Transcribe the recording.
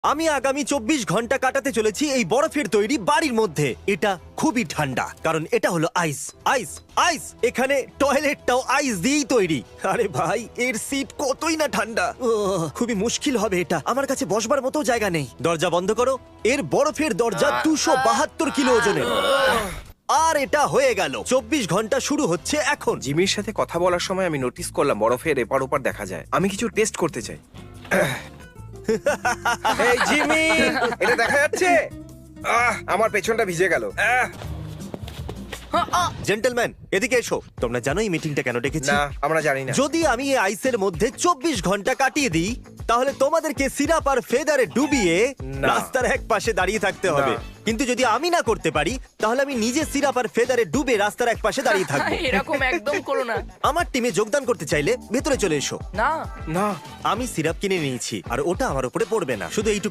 আমি আগামী 24 ঘন্টা কাটাতে চলেছি এই বরফের তৈরি বাড়ির মধ্যে। এটা খুবই ঠান্ডা কারণ এটা হলো আইস আইস আইস। এখানে টয়লেটটাও আইস দিয়েই তৈরি। আরে ভাই, এর সিট কতই না ঠান্ডা। খুবই মুশকিল হবে এটা। আমার কাছে বসবার মতো জায়গা নেই। দরজা বন্ধ করো। এর বরফের দরজা 272 কিলো ওজনের। আর এটা হয়ে গেল। 24 ঘন্টা শুরু হচ্ছে এখন। জিমির সাথে কথা বলার সময় আমি নোটিস করলাম বরফের এপার ওপার দেখা যায়। আমি কিছু টেস্ট করতে চাই। এই জিমি, এটা দেখা যাচ্ছে? আমার পেছনটা ভিজে গেল। জেন্টলম্যান, এদিকে এসো। তোমরা জানো এই মিটিংটা কেন ডেকেছি? না, আমরা জানি না। যদি আমি এই আইসের মধ্যে 24 ঘন্টা কাটিয়ে দিই, তাহলে তোমাদেরকে সিরাপ আর ফেদারে ডুবিয়ে না। রাস্তার এক পাশে দাঁড়িয়ে থাকতে হবে। না। কিন্তু যদি আমি না করতে পারি, তাহলে আমি নিজে সিরাপ আর ফেদারে ডুবে রাস্তার এক পাশে দাঁড়িয়ে থাকবো। এরকম একদম করো না। আমার টিমে যোগদান করতে চাইলে ভেতরে চলে এসো। না, না, আমি সিরাপ কিনে নিয়েছি আর ওটা আমার উপরে পড়বে না। শুধু এইটুকু